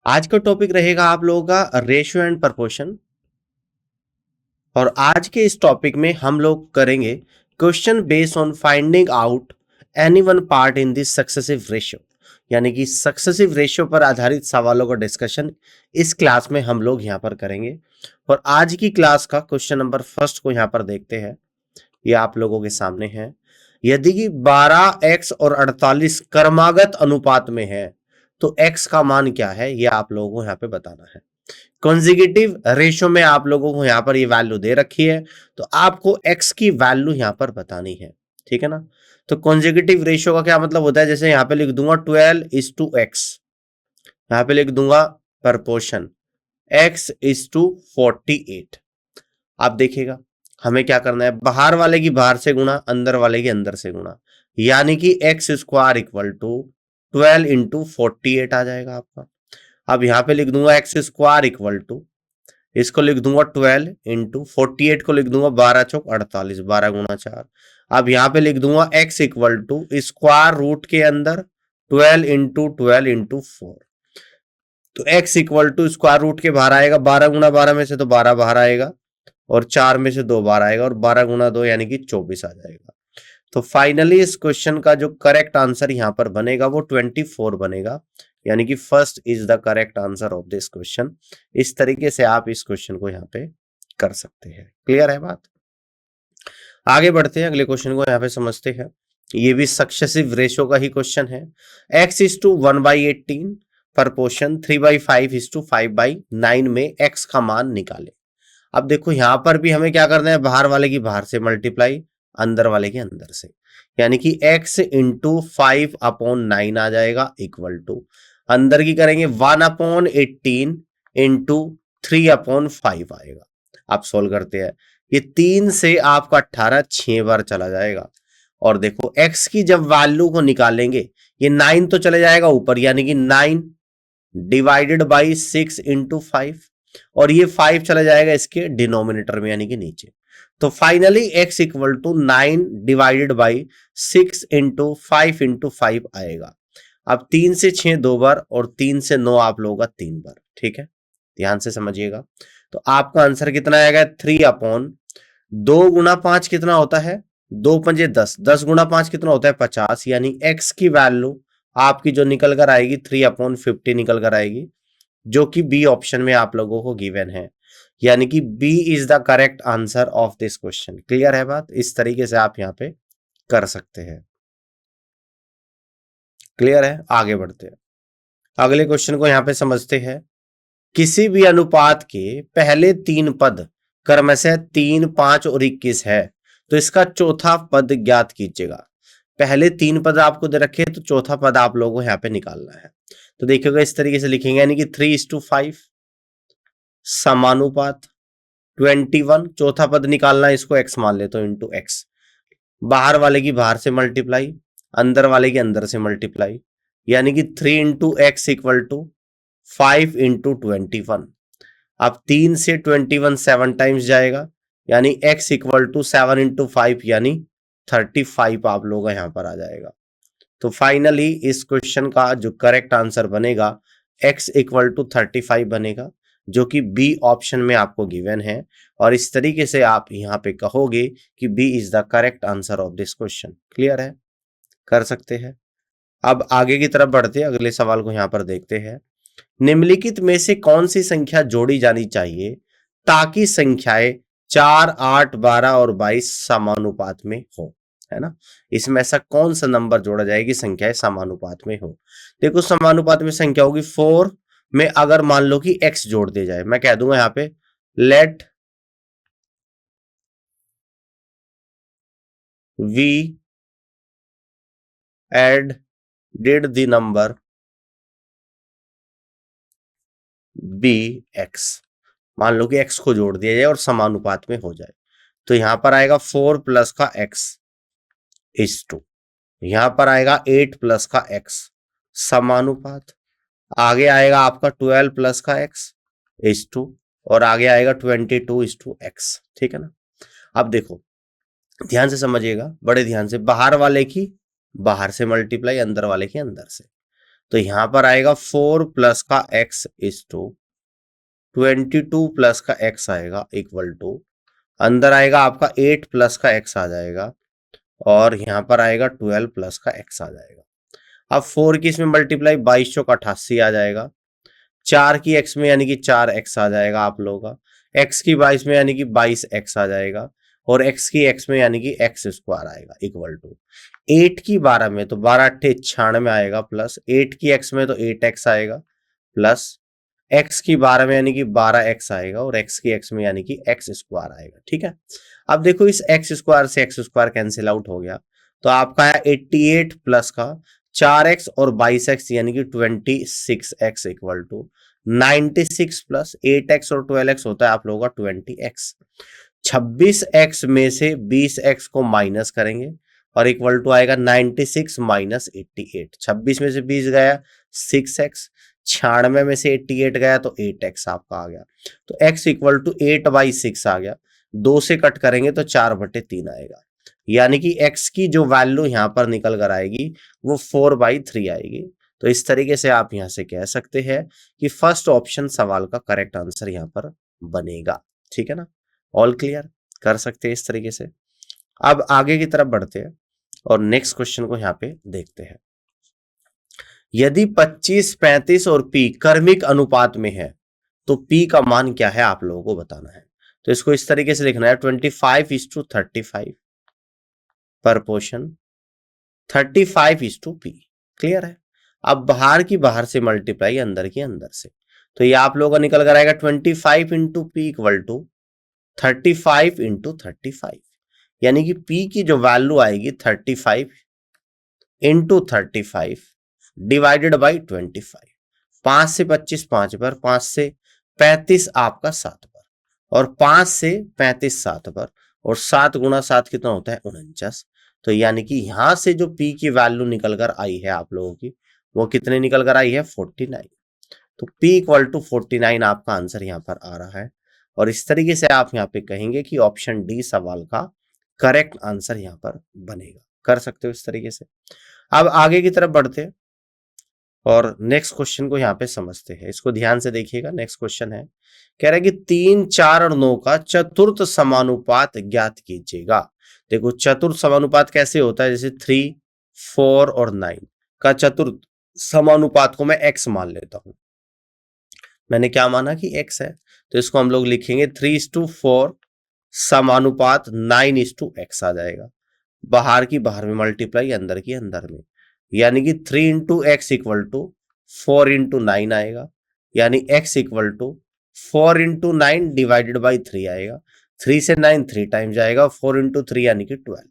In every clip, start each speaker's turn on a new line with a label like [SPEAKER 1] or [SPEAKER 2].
[SPEAKER 1] आज का टॉपिक रहेगा आप लोगों का रेशियो एंड प्रपोर्शन। और आज के इस टॉपिक में हम लोग करेंगे question based on finding out any one part in this successive ratio, यानी कि सक्सेसिव रेशियो पर आधारित सवालों का डिस्कशन इस क्लास में हम लोग यहाँ पर करेंगे। और आज की क्लास का क्वेश्चन नंबर फर्स्ट को यहाँ पर देखते हैं। ये आप लोगों के सामने है। यदि कि 12x और 48 क्रमागत अनुपात में है तो x का मान क्या है, ये आप लोगों को यहाँ पे बताना है। कॉन्जिगेटिव रेशियो में आप लोगों को यहाँ पर ये वैल्यू दे रखी है, तो आपको x की वैल्यू यहाँ पर बतानी है, ठीक है ना। तो कॉन्जिगेटिव रेशियो का क्या मतलब होता है, जैसे यहाँ पे लिख दूंगा 12:x, यहाँ पे लिख दूंगा प्रपोर्शन x:48। आप देखिएगा हमें क्या करना है, बाहर वाले की बाहर से गुणा, अंदर वाले की अंदर से गुणा, यानी कि x² इक्वल टू 12 × 48 आ जाएगा आपका। अब यहाँ पे लिख दूंगा x² इक्वल टू, इसको लिख दूंगा 12 × 48 को लिख दूंगा 12×4 = 48, 12 × 4। अब यहाँ पे लिख दूंगा x equal to square root के अंदर 12 × 12 × 4। तो x equal to square root के बाहर आएगा, 12 × 12 में से तो 12 बाहर आएगा और 4 में से 2 बाहर आएगा और 12 × 2 यानी कि 24 आ जाएगा। तो फाइनली इस क्वेश्चन का जो करेक्ट आंसर यहाँ पर बनेगा वो 24 बनेगा, यानी कि first is the correct answer of this question. इस तरीके से आप इस क्वेश्चन को यहाँ पे कर सकते हैं। क्लियर है बात? आगे बढ़ते हैं, अगले क्वेश्चन को यहाँ पे समझते हैं। ये भी सक्सेसिव रेशियो का ही क्वेश्चन है। x:1/18 प्रपोर्शन 3/5:5/9 में x का मान निकाले। अब देखो यहां पर भी हमें क्या करना है, बाहर वाले की बाहर से मल्टीप्लाई, अंदर वाले के अंदर से, यानी कि x × 5/9 आ जाएगा इक्वल टू, अंदर की करेंगे 1/18 × 3/5 आएगा। आप सोल्व करते हैं, ये 3 से आपका 18 6 बार चला जाएगा। और देखो x की जब वैल्यू को निकालेंगे, ये 9 तो चले जाएगा ऊपर, यानी कि 9 डिवाइडेड बाई 6 × 5, और ये 5 चला जाएगा इसके डिनोमिनेटर में यानी कि नीचे। तो finally x equal to 9 divided by 6 × 5 × 5 आएगा। अब 3 से 6 2 बार और 3 से 9 आप लोगों का 3 बार, ठीक है, ध्यान से समझिएगा। तो आपका आंसर कितना आएगा, 3/2 × 5 कितना होता है, 2×5 10, 10 × 5 कितना होता है 50, यानी x की वैल्यू आपकी जो निकल कर आएगी 3/50 निकल कर आएगी, जो कि बी ऑप्शन में आप लोगों को गिवन है, यानी कि B is the correct answer of this question. Clear है बात? इस तरीके से आप यहाँ पे कर सकते हैं। क्लियर है? आगे बढ़ते हैं, अगले क्वेश्चन को यहाँ पे समझते हैं। किसी भी अनुपात के पहले 3 पद क्रमशः 3, 5 और 21 है, तो इसका चौथा पद ज्ञात कीजिएगा। पहले 3 पद आपको दे रखे, तो चौथा पद आप लोगों को यहाँ पे निकालना है। तो देखिएगा इस तरीके से लिखेंगे, यानी कि 3:5 समानुपात 21, चौथा पद निकालना है, इसको x मान लेते हो इंटू एक्स, बाहर वाले की बाहर से मल्टीप्लाई, अंदर वाले के अंदर से मल्टीप्लाई, यानी कि 3 × x इक्वल टू 5 × 21। अब 3 से 21 7 टाइम्स जाएगा, यानी x इक्वल टू 7 × 5 यानी 35 आप लोगों का यहाँ पर आ जाएगा। तो फाइनली इस क्वेश्चन का जो करेक्ट आंसर बनेगा x इक्वल टू 35 बनेगा, जो कि बी ऑप्शन में आपको गिवन है। और इस तरीके से आप यहाँ पे कहोगे कि B is the correct answer of this question. Clear है? कर सकते हैं। अब आगे की तरफ बढ़ते हैं, अगले सवाल को यहाँ पर देखते हैं। निम्नलिखित में से कौन सी संख्या जोड़ी जानी चाहिए ताकि संख्याएं 4, 8, 12 और 22 समानुपात में हो, है ना। इसमें ऐसा कौन सा नंबर जोड़ा जाए कि संख्याएं समानुपात में हो। देखो समानुपात में संख्या होगी 4 में अगर मान लो कि x जोड़ दिया जाए, मैं कह दूंगा यहाँ पे let we added the number B X, मान लो कि x को जोड़ दिया जाए और समानुपात में हो जाए। तो यहां पर आएगा 4 प्लस का x इज टू, यहां पर आएगा 8 प्लस का x समानुपात, आगे आएगा आपका 12 प्लस का x इज टू, और आगे आएगा 22:x, ठीक है ना। अब देखो ध्यान से समझिएगा, बड़े ध्यान से, बाहर वाले की बाहर से मल्टीप्लाई, अंदर वाले के अंदर से। तो यहां पर आएगा 4 प्लस का x इज टू 22 प्लस का x आएगा इक्वल टू, अंदर आएगा आपका 8 प्लस का x आ जाएगा और यहाँ पर आएगा 12 प्लस का x आ जाएगा। अब 4 की इसमें मल्टीप्लाई 22 चौक 88 आ जाएगा, 4 की x में यानी कि 4x आ जाएगा आप लोगों का, x की 22 में यानी कि 22x आ जाएगा और x की x में यानी कि x स्क्वायर आएगा इक्वल टू 8 की 12 में तो 12 अट्ठे 96 आएगा प्लस 8 की x में तो 8x आएगा प्लस x की 12 में यानी कि 12x आएगा और x की x में यानी कि x स्क्वायर आएगा। ठीक है, अब देखो इस x स्क्वायर से x स्क्वायर कैंसिल आउट हो गया तो आपका है 88 प्लस का 4x और 22x यानी कि 26x equal to 96 plus 8x और 12x होता है आप लोगों का 20x। 26x में से 20x को माइनस करेंगे और इक्वल टू आएगा 96 माइनस 88। 26 में से 20 गया 6x, 96 में से 88 गया तो 8x आपका आ गया, तो x इक्वल टू 8/6 आ गया। 2 से कट करेंगे तो 4/3 आएगा, यानी कि x की जो वैल्यू यहां पर निकल कर आएगी वो 4/3 आएगी। तो इस तरीके से आप यहां से कह सकते हैं कि फर्स्ट ऑप्शन सवाल का करेक्ट आंसर यहां पर बनेगा। ठीक है ना, ऑल क्लियर, कर सकते हैं इस तरीके से। अब आगे की तरफ बढ़ते हैं और नेक्स्ट क्वेश्चन को यहां पे देखते हैं। यदि 25, 35 और p क्रमिक अनुपात में है तो p का मान क्या है आप लोगों को बताना है। तो इसको इस तरीके से लिखना है 25:35 प्रपोर्शन 35:p। क्लियर है। अब बाहर की बाहर से मल्टीप्लाई अंदर की अंदर से, तो ये आप लोगों का निकल कर आएगा 25 into P equal to 35 into 35, यानी कि p की जो वैल्यू आएगी 35 इंटू 35 डिवाइडेड बाई 25। 5 से 25 5 पर, 5 से 35 आपका 7 पर और 5 से 35 7 पर और 7 गुणा 7 कितना होता है 49। तो यानी कि यहां से जो p की वैल्यू निकल कर आई है आप लोगों की वो कितने निकल कर आई है 49। तो p इक्वल टू 49 आपका आंसर यहां पर आ रहा है और इस तरीके से आप यहां पे कहेंगे कि ऑप्शन डी सवाल का करेक्ट आंसर यहां पर बनेगा। कर सकते हो इस तरीके से। अब आगे की तरफ बढ़ते हैं और नेक्स्ट क्वेश्चन को यहां पे समझते हैं। इसको ध्यान से देखिएगा। नेक्स्ट क्वेश्चन है, कह रहा है कि 3, 4 और 9 का चतुर्थ समानुपात ज्ञात कीजिएगा। देखो चतुर्थ समानुपात कैसे होता है, जैसे 3, 4 और 9 का चतुर्थ समानुपात को मैं x मान लेता हूं। मैंने क्या माना कि x है, तो इसको हम लोग लिखेंगे 3:4 समानुपात 9:x आ जाएगा। बाहर की बाहर में मल्टीप्लाई अंदर की अंदर में, यानी कि 3 into x equal to 4 into 9 आएगा, यानी x equal to 4 into 9 divided by 3 आएगा। 3 से 9 3 टाइम जाएगा, 4 इंटू 3 यानी कि 12।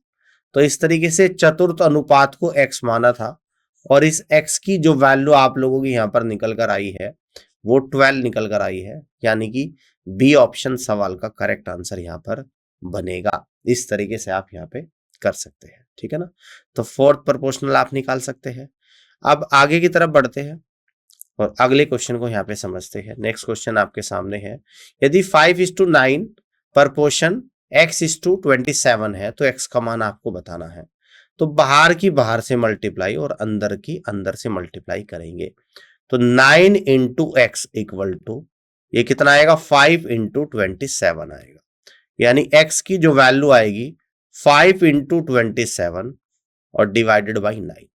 [SPEAKER 1] तो इस तरीके से चतुर्थ अनुपात को x माना था और इस x की जो वैल्यू आप लोगों की यहां पर निकल कर आई है वो 12 निकल कर आई है, यानी कि बी ऑप्शन सवाल का करेक्ट आंसर यहां पर बनेगा। इस तरीके से आप यहां पे कर सकते हैं। ठीक है ना, तो फोर्थ प्रोपोर्शनल आप निकाल सकते हैं। अब आगे की तरफ बढ़ते हैं और अगले क्वेश्चन को यहां पे समझते हैं। नेक्स्ट क्वेश्चन आपके सामने है, यदि 5:9 प्रपोर्शन x:27 है तो x का मान आपको बताना है। तो बाहर की बाहर से मल्टीप्लाई और अंदर की अंदर से मल्टीप्लाई करेंगे, तो 9 इंटू एक्स इक्वल टू ये कितना आएगा 5 इंटू 27 आएगा, यानी x की जो वैल्यू आएगी 5 इंटू 27 और डिवाइडेड बाई 9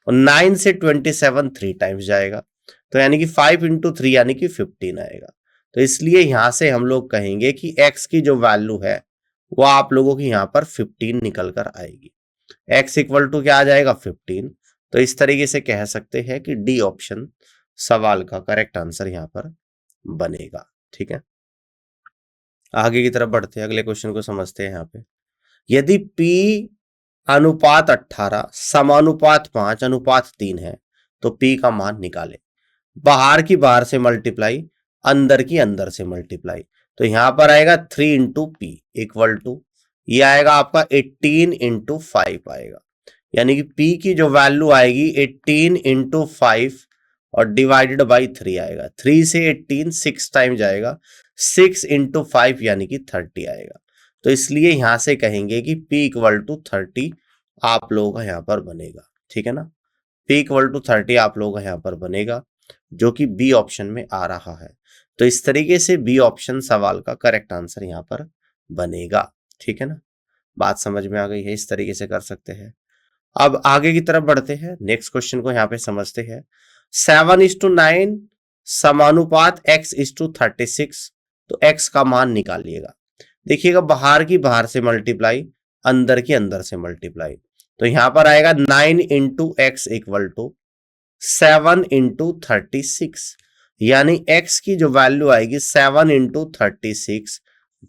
[SPEAKER 1] और 9 से 27 3 टाइम्स जाएगा, तो यानी कि 5 इंटू 3 यानी कि 15 आएगा। तो इसलिए यहां से हम लोग कहेंगे कि x की जो वैल्यू है वो आप लोगों की यहां पर 15 निकल कर आएगी। x इक्वल टू क्या आ जाएगा 15। तो इस तरीके से कह सकते हैं कि डी ऑप्शन सवाल का करेक्ट आंसर यहां पर बनेगा। ठीक है, आगे की तरफ बढ़ते हैं, अगले क्वेश्चन को समझते हैं। यहाँ पे यदि p अनुपात 18 समानुपात 5 अनुपात 3 है तो p का मान निकाले। बाहर की बाहर से मल्टीप्लाई अंदर की अंदर से मल्टीप्लाई, तो यहां पर आएगा 3 इंटू पी इक्वल टू ये आएगा आपका 18 इंटू 5 आएगा, यानी कि p की जो वैल्यू आएगी 18 इंटू 5 और डिवाइडेड बाई 3 आएगा। 3 से 18 6 टाइम जाएगा, 6 इंटू 5 यानी कि 30 आएगा। तो इसलिए यहां से कहेंगे कि p इक्वल टू 30 आप लोगों का यहां पर बनेगा। ठीक है ना, p इक्वल टू 30 आप लोग यहाँ पर बनेगा, जो कि बी ऑप्शन में आ रहा है। तो इस तरीके से बी ऑप्शन सवाल का करेक्ट आंसर यहाँ पर बनेगा। ठीक है ना, बात समझ में आ गई है, इस तरीके से कर सकते हैं। अब आगे की तरफ बढ़ते हैं, नेक्स्ट क्वेश्चन को यहाँ पे समझते हैं। 7:9 समानुपात x:36, तो x का मान निकालिएगा। देखिएगा बाहर की बाहर से मल्टीप्लाई, अंदर की अंदर से मल्टीप्लाई, तो यहां पर आएगा 9 into x equal to 7 into 36, यानी x की जो वैल्यू आएगी 7 इंटू 36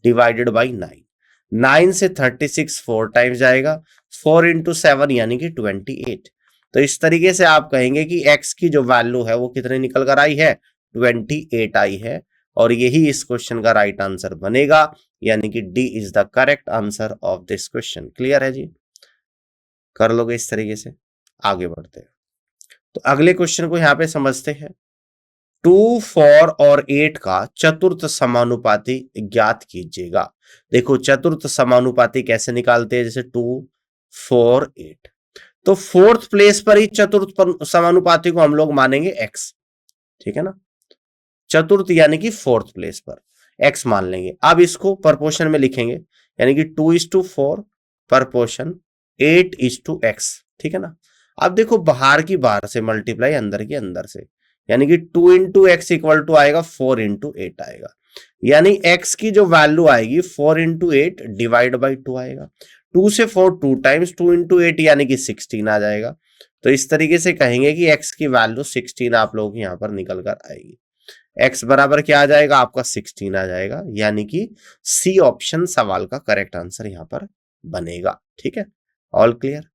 [SPEAKER 1] डिवाइडेड बाई 9। 9 से 36 4 टाइम्स जाएगा, 4 इंटू 7 यानी कि 28। तो इस तरीके से आप कहेंगे कि x की जो वैल्यू है वो कितने निकल कर आई है, 28 आई है, और यही इस क्वेश्चन का राइट आंसर बनेगा, यानी कि D is the correct answer of this question. Clear है जी, कर लोगे इस तरीके से। आगे बढ़ते हैं, तो अगले क्वेश्चन को यहां पे समझते हैं। 2, 4 और 8 का चतुर्थ समानुपाती ज्ञात कीजिएगा। देखो चतुर्थ समानुपाती कैसे निकालते हैं, जैसे 2, 4, 8, तो फोर्थ प्लेस पर ही चतुर्थ समानुपाती को हम लोग मानेंगे x। ठीक है ना, चतुर्थ यानी कि फोर्थ प्लेस पर x मान लेंगे। अब इसको प्रपोर्शन में लिखेंगे, यानी कि 2:4 प्रपोर्शन 8:x। ठीक है ना, अब देखो बाहर की बाहर से मल्टीप्लाई, अंदर की अंदर से, यानी कि 2 इंटू एक्स इक्वल टू आएगा 4 इंटू 8 आएगा, यानी x की जो वैल्यू आएगी 4 इंटू 8 डिवाइड बाई 2 आएगा। 2 से 4 2 टाइम्स, 2 इंटू 8 यानी कि 16 आ जाएगा। तो इस तरीके से कहेंगे कि x की वैल्यू 16 आप लोग यहाँ पर निकल कर आएगी। x बराबर क्या आ जाएगा आपका, 16 आ जाएगा, यानी कि सी ऑप्शन सवाल का करेक्ट आंसर यहाँ पर बनेगा। ठीक है, ऑल क्लियर।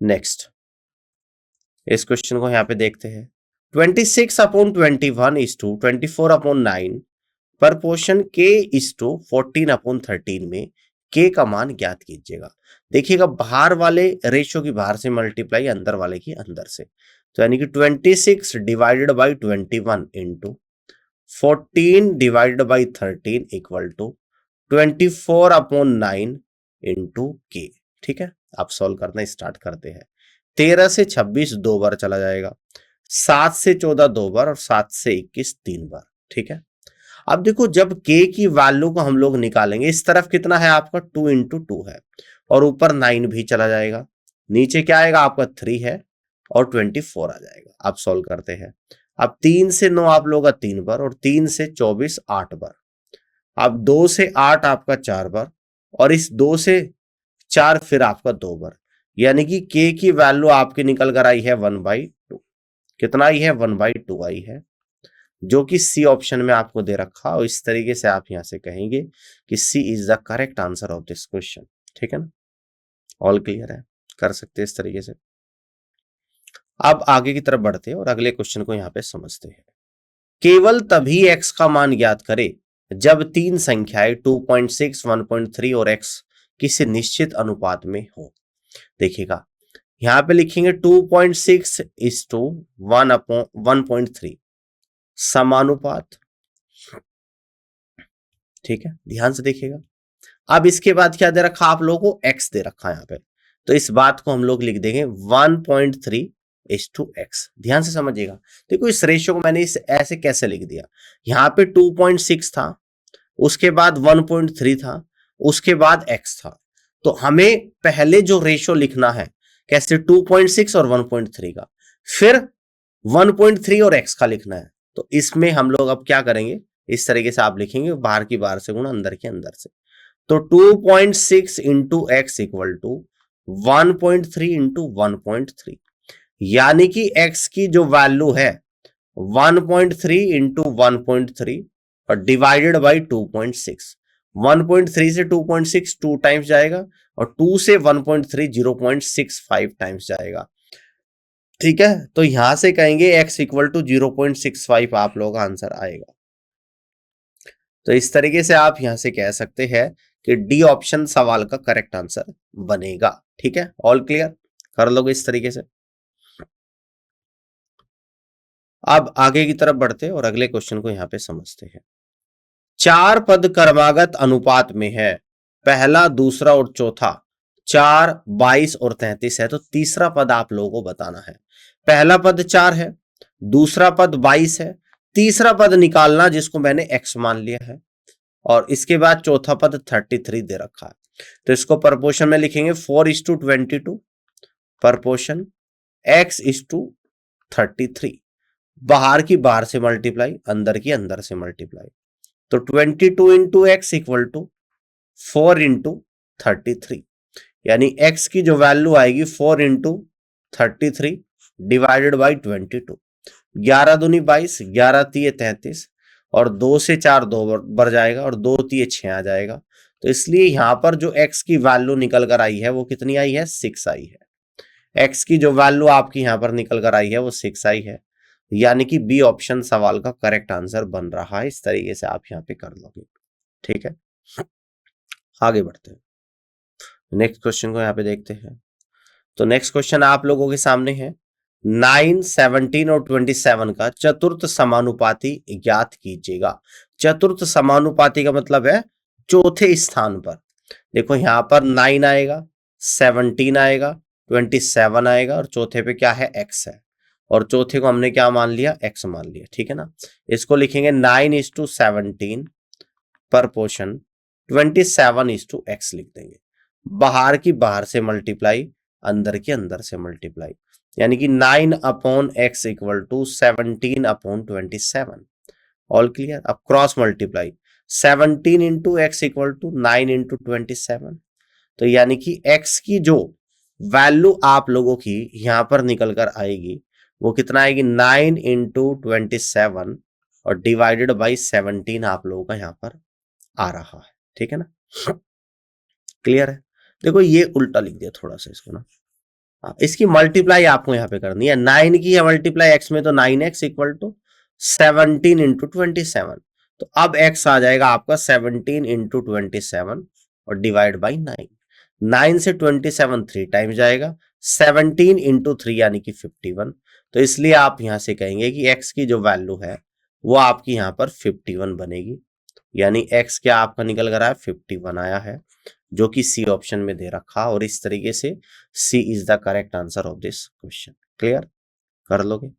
[SPEAKER 1] नेक्स्ट इस क्वेश्चन को यहाँ पे देखते हैं। 26/21 24/9 प्रपोर्शन k:14/13 में k का मान ज्ञात कीजिएगा। देखिएगा बाहर वाले रेशियो की बाहर से मल्टीप्लाई, अंदर वाले की अंदर से, तो यानी कि 26 divided by 21 into 14 divided by 13 equal to 24/9 into के। ठीक है, आप सॉल्व करना स्टार्ट करते हैं। 13 से 26 दो बार चला जाएगा, 7 से 14 दो बार, और 7 से 21 तीन बार। ठीक है, अब देखो जब k की वैल्यू को हम लोग निकालेंगे, इस तरफ कितना है आपका 2 इंटू 2 है, और ऊपर 9 भी चला जाएगा, नीचे क्या आएगा आपका 3 है, और 24 आ जाएगा। आप सॉल्व करते हैं। अब 3 से 9 आप लोग का 3 बार, और 3 से 24 8 बार। अब 2 से 8 आपका 4 बार, और इस 2 से 4 फिर आपका 2 बार, यानी कि k की वैल्यू आपकी निकल कर आई है 1/2। कितना आई है, 1/2 आई है, जो कि सी ऑप्शन में आपको दे रखा, और इस तरीके से आप यहां से कहेंगे कि C is the correct answer of this question. ठीक है ना, ऑल क्लियर है, कर सकते हैं इस तरीके से। अब आगे की तरफ बढ़ते हैं और अगले क्वेश्चन को यहां पे समझते हैं। केवल तभी x का मान ज्ञात करे जब तीन संख्याएं 2.6, 1.3 और x किसी निश्चित अनुपात में हो। देखिएगा यहां पे लिखेंगे 2.6 इज टू 1/3 समानुपात। ठीक है, ध्यान से देखिएगा। अब इसके बाद क्या दे रखा आप लोगों को, x दे रखा है यहाँ पे, तो इस बात को हम लोग लिख देंगे 1.3 इज टू एक्स। ध्यान से समझिएगा। देखो इस रेशियो को मैंने इस ऐसे कैसे लिख दिया, यहाँ पे 2.6 था, उसके बाद 1.3 था, उसके बाद x था, तो हमें पहले जो रेशियो लिखना है कैसे, 2.6 और 1.3 का, फिर 1.3 और x का लिखना है। तो इसमें हम लोग अब क्या करेंगे, इस तरीके से आप लिखेंगे, बाहर की बाहर से गुणा, अंदर के अंदर से। तो 2.6 into x equal to 1.3 into 1.3, यानी कि x की जो वैल्यू है 1.3 इंटू 1.3 और डिवाइडेड बाई 2.6। 1.3 से 2.6 2 टाइम्स जाएगा, और 2 से 1.3 0.65 टाइम्स जाएगा। ठीक है, तो यहां से कहेंगे x इक्वल टू 0.65 आप लोगों का आंसर आएगा। तो इस तरीके से आप यहां से कह सकते हैं कि डी ऑप्शन सवाल का करेक्ट आंसर बनेगा। ठीक है, ऑल क्लियर, कर लोगे इस तरीके से। अब आगे की तरफ बढ़ते और अगले क्वेश्चन को यहां पे समझते हैं। 4 पद क्रमागत अनुपात में है, पहला, दूसरा और चौथा 4, 22 और 33 है, तो तीसरा पद आप लोगों को बताना है। पहला पद 4 है, दूसरा पद 22 है, तीसरा पद निकालना जिसको मैंने x मान लिया है, और इसके बाद चौथा पद 33 दे रखा है। तो इसको प्रपोर्शन में लिखेंगे 4:22, प्रपोर्शन x:33। बाहर की बाहर से मल्टीप्लाई, अंदर की अंदर से मल्टीप्लाई, तो 22 into x equal to 4 into 33, यानी x की जो वैल्यू आएगी 4 इंटू 33 डिवाइडेड बाई 22। 11 दूनी 22, 11 तिये 33, और 2 से 4 2 बढ़ जाएगा, और 2 तिये 6 आ जाएगा। तो इसलिए यहां पर जो x की वैल्यू निकल कर आई है वो कितनी आई है? 6 आई है। x की जो वैल्यू आपकी यहां पर निकल कर आई है वो 6 आई है, यानी कि बी ऑप्शन सवाल का करेक्ट आंसर बन रहा है। इस तरीके से आप यहाँ पे कर लोगे। ठीक है, आगे बढ़ते हैं, नेक्स्ट क्वेश्चन को यहाँ पे देखते हैं। तो नेक्स्ट क्वेश्चन आप लोगों के सामने है, 9, 17 और 27 का चतुर्थ समानुपाती ज्ञात कीजिएगा। चतुर्थ समानुपाती का मतलब है चौथे स्थान पर। देखो यहाँ पर 9 आएगा, 17 आएगा, 27 आएगा, और चौथे पे क्या है? x है, और चौथे को हमने क्या मान लिया? x मान लिया। ठीक है ना, इसको लिखेंगे 9:17 प्रपोर्शन 27:x लिख देंगे। बाहर की बाहर से मल्टीप्लाई, अंदर के अंदर से मल्टीप्लाई, यानी कि 9/x equal to 17/27। All clear? अब cross multiply, 17 into x equal to 9 into 27। तो यानी कि x की जो वैल्यू आप लोगों की यहां पर निकल कर आएगी वो कितना आएगी? 9 इंटू 27 और डिवाइडेड बाई 17 आप लोगों का यहां पर आ रहा है। ठीक है ना, क्लियर है? देखो ये उल्टा लिख दिया थोड़ा सा इसको ना, इसकी मल्टीप्लाई आपको यहाँ पे करनी है। 9 की है मल्टीप्लाई x में, तो 9x इक्वल टू 17 इंटू 27। तो अब x आ जाएगा आपका 17 इंटू 27 और डिवाइड बाई 9। 9 से 27 3 टाइम्स जाएगा, 17 इंटू 3 यानी कि 51। तो इसलिए आप यहां से कहेंगे कि x की जो वैल्यू है वो आपकी यहाँ पर 51 बनेगी, यानी x क्या आपका निकल कर आया? 51 आया है, जो कि सी ऑप्शन में दे रखा। और इस तरीके से C is the correct answer of this question. Clear कर लोगे?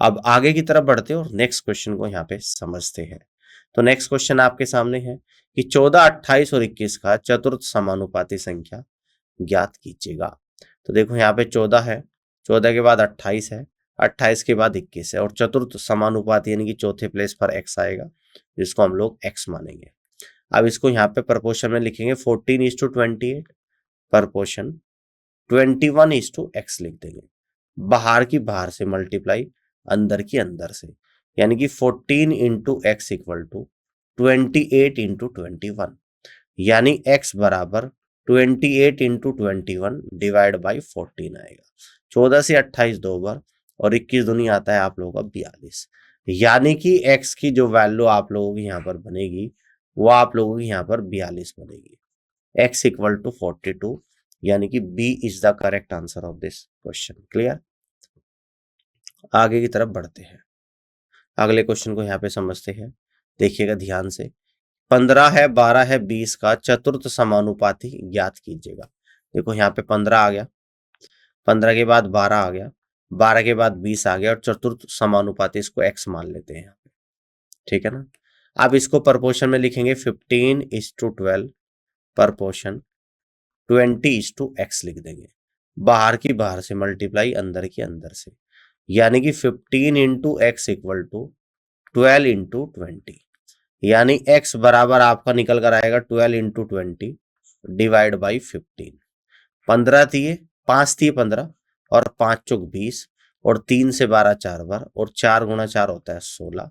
[SPEAKER 1] अब आगे की तरफ बढ़ते हैं और नेक्स्ट क्वेश्चन को यहाँ पे समझते हैं। तो नेक्स्ट क्वेश्चन आपके सामने है कि 14, 28 और 21 का चतुर्थ समानुपाती संख्या ज्ञात कीजिएगा। तो देखो यहाँ पे 14 है, 14 के बाद 28 है, 28 के बाद 21 है, और चतुर्थ समानुपाती यानी कि चौथे प्लेस पर x आएगा, जिसको हम लोग x मानेंगे। अब इसको यहाँ पे प्रपोर्शन में लिखेंगे 14:28, प्रपोर्शन 21:x लिख देंगे। बाहर की बाहर से मल्टीप्लाई, अंदर की अंदर से, यानी कि 14 into x equal to 28 into 21, यानी x बराबर 28 इंटू 21 डिवाइड बाई 14 आएगा। 14 से 28 दो बार, और 21 दूनी आता है आप लोगों का 42, यानी कि x की जो वैल्यू आप लोगों की यहाँ पर बनेगी वो आप लोगों की यहाँ पर 42 बनेगी। x इक्वल टू 42, यानी कि B is the correct answer of this question. Clear? आगे की तरफ बढ़ते हैं, अगले क्वेश्चन को यहाँ पे समझते हैं। देखिएगा ध्यान से, 15 है, 12 है, 20 का चतुर्थ समानुपाती ज्ञात कीजिएगा। देखो यहाँ पे 15 आ गया, 15 के बाद 12 आ गया, 12 के बाद 20 आ गया, और चतुर्थ समानुपाती इसको x मान लेते हैं यहाँ पे। ठीक है ना, अब इसको प्रपोर्शन में लिखेंगे 15:12, प्रपोर्शन 20:x लिख देंगे। बाहर की बाहर से मल्टीप्लाई, अंदर की अंदर से, यानी कि 15 into x equal to 12 into 20, यानी x बराबर आपका निकल कर आएगा 12 इंटू 20 डिवाइड बाई 15। 15 दिए, 5 दिए 15, और 5 चौक 20, और 3 से 12 4 बार, और 4 गुणा 4 होता है 16।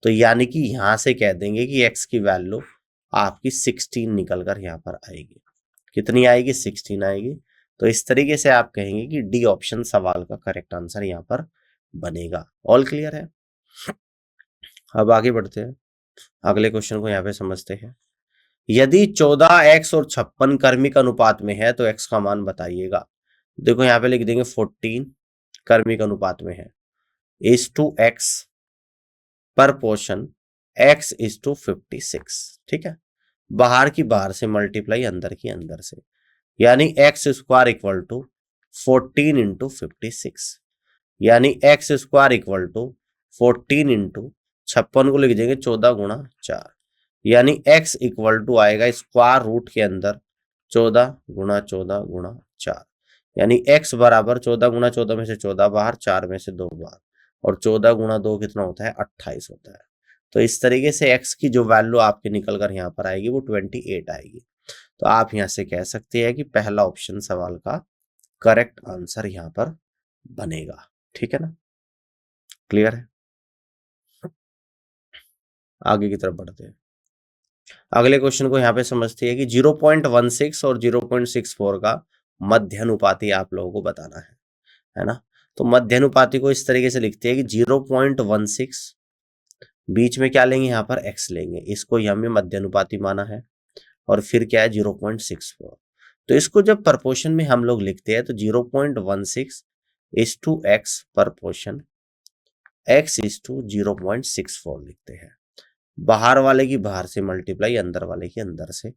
[SPEAKER 1] तो यानी कि यहां से कह देंगे कि x की वैल्यू आपकी 16 निकल कर यहाँ पर आएगी। कितनी आएगी? 16 आएगी। तो इस तरीके से आप कहेंगे कि डी ऑप्शन सवाल का करेक्ट आंसर यहाँ पर बनेगा। ऑल क्लियर है? अब आगे बढ़ते हैं, अगले क्वेश्चन को यहाँ पे समझते हैं। यदि 14x और 56 कर्मिक अनुपात में है तो x का मान बताइएगा। देखो यहाँ पे लिख देंगे 14 कर्मिक अनुपात में है, is/x प्रपोर्शन x:56। ठीक है, बाहर की बाहर से मल्टीप्लाई, अंदर की अंदर से, यानी X square equal to 14 into 56, यानी X square equal to 14 into 56 को लिख देंगे 14 गुणा 4, यानी एक्स इक्वल टू आएगा स्क्वायर रूट के अंदर 14 गुणा 4, यानी एक्स बराबर 14 गुणा 14 में से 14 बाहर, 4 में से 2 बाहर, और 14 गुणा 2 कितना होता है 28 होता है। तो इस तरीके से एक्स की जो वैल्यू आपकी निकल कर यहाँ पर आएगी वो 28 आएगी। तो आप यहाँ से कह सकते हैं कि पहला ऑप्शन सवाल का करेक्ट आंसर यहाँ पर बनेगा। ठीक है ना, क्लियर है। आगे की तरफ बढ़ते हैं। अगले क्वेश्चन को यहाँ पे समझते हैं कि 0.16 और 0.64 का मध्यानुपाती आप लोगों को बताना है ना। तो मध्यानुपाती को इस तरीके से लिखते हैं कि 0.16 बीच में क्या लेंगे, यहाँ पर x लेंगे, इसको यहाँ में मध्यानुपाती माना है, और फिर क्या है 0.64। तो इसको जब प्रपोर्शन में हम लोग लिखते हैं तो 0.16 is to x proportion x is to 0.64 लिखते हैं। बाहर वाले की बाहर से मल्टीप्लाई अंदर वाले की अंदर से,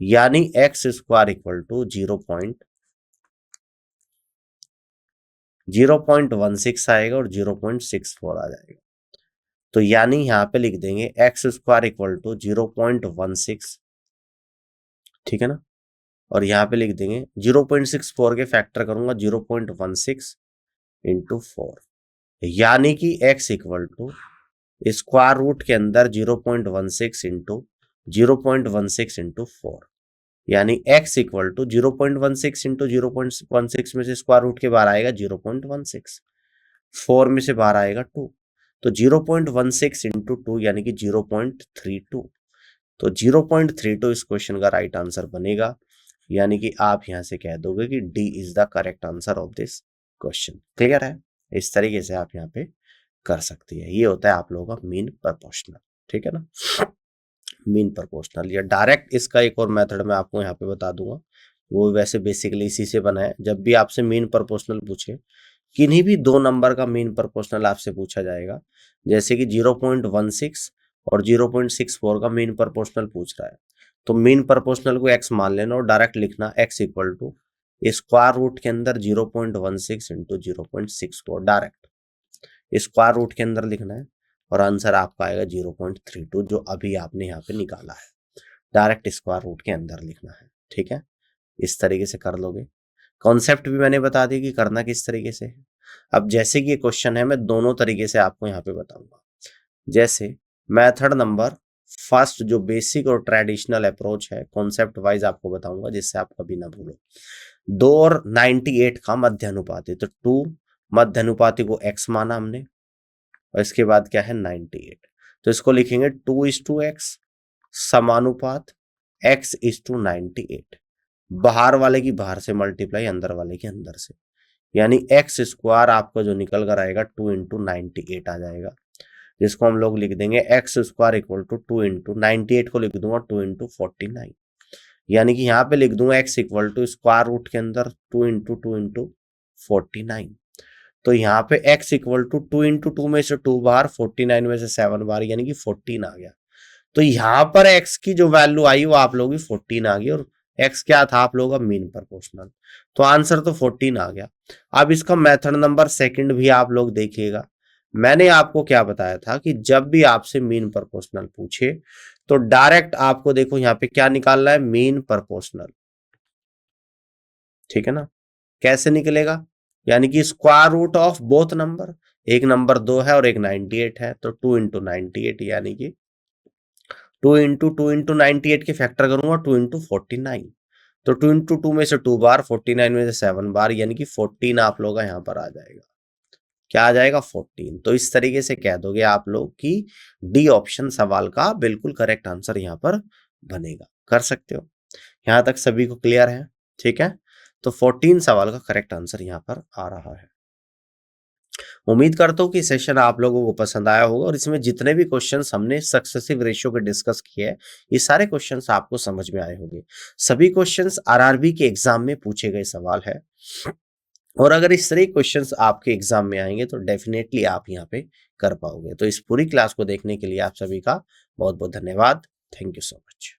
[SPEAKER 1] यानी एक्स स्क्वायर इक्वल टू 0.16 आएगा और 0.64 आ जाएगा। तो यानी यहां पे लिख देंगे एक्स स्क्वायर इक्वल टू 0.16, ठीक है ना, और यहाँ पे लिख देंगे 0.64 के फैक्टर करूंगा 0.16 इंटू 4, यानी कि x equal to square root के अंदर 0.16 इंटू 0.16 इंटू 4, यानी x इक्वल टू 0.16 इंटू 0.16 में से स्क्वायर रूट के बाहर आएगा 0.16, 4 में से बाहर आएगा 2, तो 0.16 इंटू 2 यानी कि 0.32। तो 0.32 इस क्वेश्चन का राइट आंसर बनेगा, यानी कि आप यहां से कह दोगे कि D is the correct answer of this question. Clear है, इस तरीके से आप यहाँ पे कर सकती है। ये होता है आप लोगों का मीन प्रोपोर्शनल, ठीक है ना, मीन प्रोपोर्शनल। या डायरेक्ट इसका एक और मेथड मैं आपको यहाँ पे बता दूंगा, वो वैसे बेसिकली इसी से बना है। जब भी आपसे मीन प्रोपोर्शनल पूछे, किन्हीं भी दो नंबर का मीन प्रोपोर्शनल आपसे पूछा जाएगा, जैसे कि 0.16 और 0.64 का मीन प्रोपोर्शनल पूछ रहा है, तो मीन प्रोपोर्शनल को x मान लेना और डायरेक्ट लिखना x equal to square root के अंदर 0.16 इंटू 0.64, डायरेक्ट स्क्वायर रूट के अंदर लिखना है, और आंसर आपका आएगा 0.32 जो अभी आपने यहाँ पे निकाला है, डायरेक्ट स्क्वायर रूट के अंदर लिखना है। ठीक है, इस तरीके से कर लोगे। कॉन्सेप्ट भी मैंने बता दी कि करना किस तरीके से है। अब जैसे कि ये क्वेश्चन है, मैं दोनों तरीके से आपको यहाँ पे बताऊंगा। जैसे मेथड नंबर फर्स्ट जो बेसिक और ट्रेडिशनल अप्रोच है, कॉन्सेप्ट वाइज आपको बताऊंगा जिससे आप कभी ना भूलो। 2 और 98 का मध्यानुपाती, तो 2 मध्यानुपाती को x माना हमने, और इसके बाद क्या है 98, तो इसको लिखेंगे 2:x समानुपात x:98, बाहर वाले की बाहर से मल्टीप्लाई अंदर वाले के अंदर से, यानी एक्स स्क्वायर आपका जो निकल कर आएगा 2 इंटू 98 आ जाएगा, जिसको हम लोग लिख देंगे X square equal to 2 into 98 को लिख दूंगा 2 इंटू 49, यानी कि यहाँ पे लिख दूंगा X equal to square root के अंदर 2 इंटू 2 इंटू 49। तो यहाँ पे x इक्वल टू 2 इंटू 2 में से 2 बाहर, 49 में से 7 बाहर, यानी कि 14 आ गया। तो यहाँ पर x की जो वैल्यू आई वो आप लोगों की 14 आ गई, और x क्या था आप लोगों का मीन प्रोपोर्शनल, तो आंसर तो 14 आ गया। अब इसका मेथड नंबर सेकंड भी आप लोग देखिएगा। मैंने आपको क्या बताया था कि जब भी आपसे मीन प्रोपोर्शनल पूछे तो डायरेक्ट आपको देखो यहाँ पे क्या निकालना है, मीन प्रोपोर्शनल, ठीक है ना। कैसे निकलेगा, यानी कि square root of both number, एक नंबर 2 है और एक 98 है, तो 2 इंटू 98, यानी कि 2 इंटू 2 इंटू 98 के फैक्टर करूंगा 2 इंटू 49, तो 2 इंटू 2 में से 2 बार, 49 में से 7 बार, यानी कि 14 आप लोग का यहाँ पर आ जाएगा। क्या आ जाएगा 14। तो इस तरीके से कह दोगे आप लोग कि डी ऑप्शन सवाल का बिल्कुल करेक्ट आंसर यहाँ पर बनेगा। कर सकते हो, यहाँ तक सभी को क्लियर है, ठीक है। तो 14 सवाल का करेक्ट आंसर यहाँ पर आ रहा है। उम्मीद करता हूँ कि सेशन आप लोगों को पसंद आया होगा, और इसमें जितने भी क्वेश्चंस हमने सक्सेसिव रेशियो के डिस्कस किए हैं, ये सारे क्वेश्चंस आपको समझ में आए होंगे। सभी क्वेश्चंस आरआरबी के एग्जाम में पूछे गए सवाल है, और अगर इस तरह क्वेश्चंस आपके एग्जाम में आएंगे तो डेफिनेटली आप यहाँ पे कर पाओगे। तो इस पूरी क्लास को देखने के लिए आप सभी का बहुत बहुत धन्यवाद। Thank you so much.